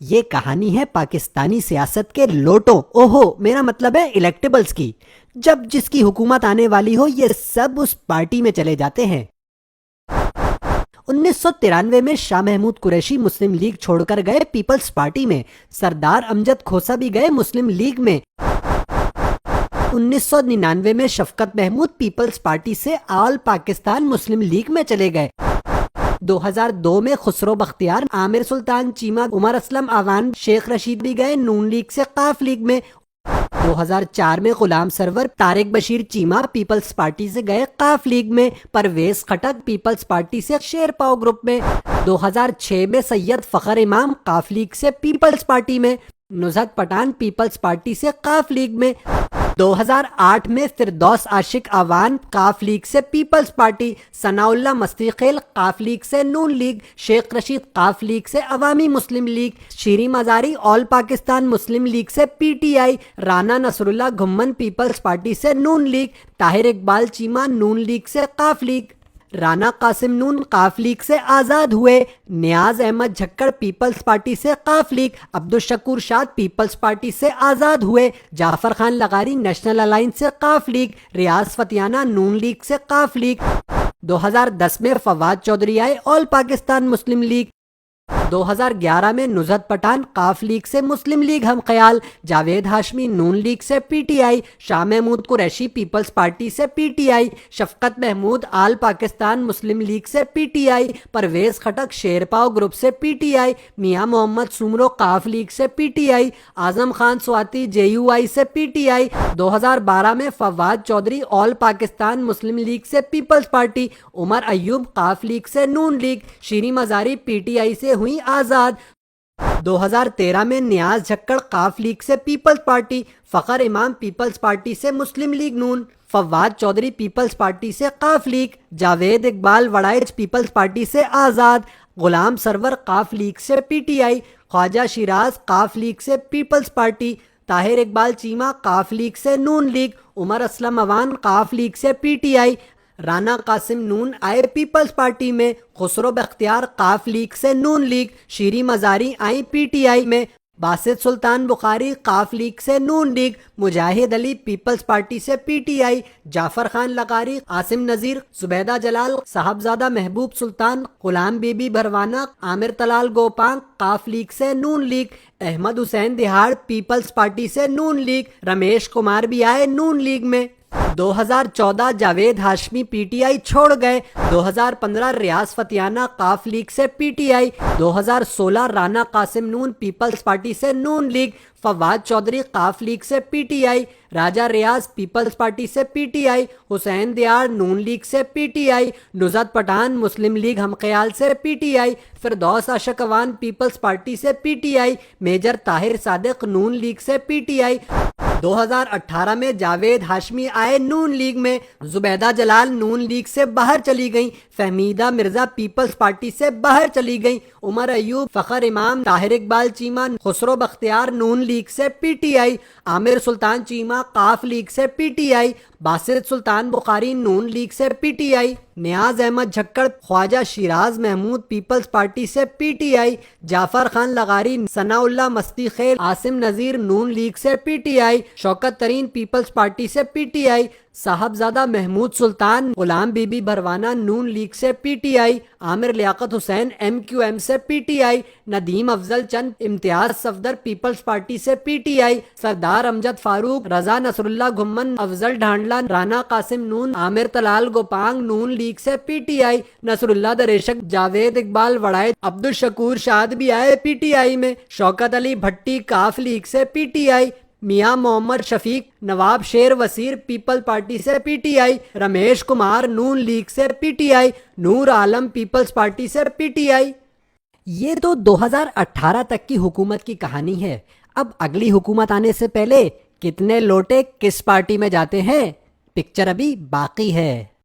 یہ کہانی ہے پاکستانی سیاست کے لوٹوں، اوہو میرا مطلب ہے الیکٹیبلز کی۔ جب جس کی حکومت آنے والی ہو یہ سب اس پارٹی میں چلے جاتے ہیں۔ 1993 میں شاہ محمود قریشی مسلم لیگ چھوڑ کر گئے پیپلز پارٹی میں، سردار امجد کھوسہ بھی گئے مسلم لیگ میں۔ 1999 میں شفقت محمود پیپلز پارٹی سے آل پاکستان مسلم لیگ میں چلے گئے۔ 2002 میں خسرو بختیار، عامر سلطان چیمہ، عمر اسلم اعوان، شیخ رشید بھی گئے نون لیگ سے قاف لیگ میں۔ 2004 میں غلام سرور، طارق بشیر چیمہ پیپلز پارٹی سے گئے قاف لیگ میں، پرویز خٹک پیپلز پارٹی سے شیر پاؤ گروپ میں۔ 2006 میں سید فخر امام قاف لیگ سے پیپلز پارٹی میں، نزہت پٹھان پیپلز پارٹی سے قاف لیگ میں۔ 2008 میں فردوس عاشق اعوان قاف لیگ سے پیپلز پارٹی، ثناء اللہ مستی خیل قاف لیگ سے نون لیگ، شیخ رشید قاف لیگ سے عوامی مسلم لیگ، شیریں مزاری آل پاکستان مسلم لیگ سے P T I, Rana Nasr Ullah Ghumman Peoples party سے نون لیگ، طاہر اقبال چیمہ نون لیگ سے قاف لیگ، رانا قاسم نون قاف لیگ سے آزاد ہوئے، نیاز احمد جھکڑ پیپلز پارٹی سے قاف لیگ، عبدالشکور شاد پیپلز پارٹی سے آزاد ہوئے، جعفر خان لغاری نیشنل الائنس سے قاف لیگ، ریاض فتیانہ نون لیگ سے قاف لیگ۔ 2010 میں فواد چودھری آئے آل پاکستان مسلم لیگ۔ 2011 میں نزہت پٹھان قاف لیگ سے مسلم لیگ ہم خیال، جاوید ہاشمی نون لیگ سے P T I, Shah Mahmood Qureshi Peoples party سے P T I, Shafqat Mahmood All Pakistan Muslim League سے P T I, Pervez Khattak Sher Pao group سے پی ٹی آئی، میاں محمد سومرو قاف لیگ سے P T I, Azam Khan Swati J U I سے پی ٹی آئی۔ 2012 میں فواد چودھری آل پاکستان مسلم لیگ سے Peoples Party, Umar Ayub Qaf league سے Noon league, Shireen Mazari پی T آئی سے ہوئی آزاد۔ 2013 میں نیاز جھکڑ قاف لیگ سے پیپلز پارٹی، فخر امام پیپلز پارٹی سے Muslim League Noon, Fawad Chaudhry Peoples party سے Qaf League, Javed Iqbal Waraich Peoples party سے آزاد، غلام سرور قاف لیگ سے پی ٹی آئی، خواجہ شیراز قاف لیگ سے Peoples Party, Tahir Iqbal Cheema Qaf league سے نون لیگ، عمر اسلم اعوان قاف لیگ سے P T I, Rana Qasim Noon آئے پیپلز پارٹی میں، خسرو بختیار قاف لیگ سے نون لیگ، شیریں مزاری آئیں پی ٹی آئی میں، باسط سلطان بخاری قاف لیگ سے نون لیگ، مجاہد علی پیپلز پارٹی سے پی ٹی آئی، جعفر خان لغاری، عاصم نذیر، زبیدہ جلال، صاحبزادہ محبوب سلطان، غلام بی بی بھروانہ، عامر طلال گوپانگ قاف لیگ سے نون لیگ، احمد حسین دہاڑ پیپلز پارٹی سے نون لیگ، رمیش کمار بھی آئے نون لیگ میں۔ 2014 Javed Hashmi P T I چھوڑ گئے، 2015 ریاض فتیانہ قاف لیگ سے P T I, 2016 Rana Qasim Noon peoples party سے نون لیگ، فواد چودھری قاف لیگ سے P T I, Raja Riaz peoples party سے P T I, Hussain Diyar Noon league سے P T I, Nuzhat Pathan Muslim league Hum Khayal سے پی ٹی آئی، فردوس عاشق اعوان پیپلز پارٹی سے P T I, Major Tahir Sadiq Noon league سے پی ٹی آئی۔ 2018 میں جاوید ہاشمی آئے نون league میں، زبیدہ جلال نون لیگ سے باہر چلی گئیں، فہمیدہ مرزا پیپلز پارٹی سے باہر چلی گئیں، عمر ایوب، فخر امام، طاہر اقبال چیمہ، خسرو بختیار نون لیگ سے P T I, Amir Sultan Cheema Qaf league سے P T I, Basit Sultan Bukhari Noon league سے P T I, Niaz Ahmed Jhakkar, Khawaja Shiraz Mahmood peoples party سے پی ٹی آئی، جعفر خان لغاری، ثناء اللہ مستی خیل، عاصم نذیر نون لیگ سے P T I, Shaukat Tareen peoples party سے P T I, Sahibzada Mehmood Sultan, Ghulam Bibi Bibi Bharwana Noon league سے P T I, Amir Liaquat Hussain M Q M سے P T آئی، ندیم افضل چند امتیاز Safdar Peoples party سے P T آئی، سردار امجد فاروق، رضا نصر اللہ گھمن، افضل ڈھانڈلہ، رانا قاسم نون، عامر طلال گوپانگ نون league سے P T آئی، نصر اللہ دریشک، جاوید اقبال وڑائچ، عبدالشکور شاد بھی آئے پی ٹی آئی میں، شوکت علی بھٹی قاف لیگ سے پی ٹی آئی، میاں محمد شفیق، نواب شیر وزیر پیپل پارٹی سے P T I, Ramesh Kumar Noon league سے P T I, Noor Alam peoples party سے پی ٹی آئی۔ یہ تو 2018 تک کی حکومت کی کہانی ہے۔ اب اگلی حکومت آنے سے پہلے کتنے لوٹے کس پارٹی میں جاتے ہیں، پکچر ابھی باقی ہے۔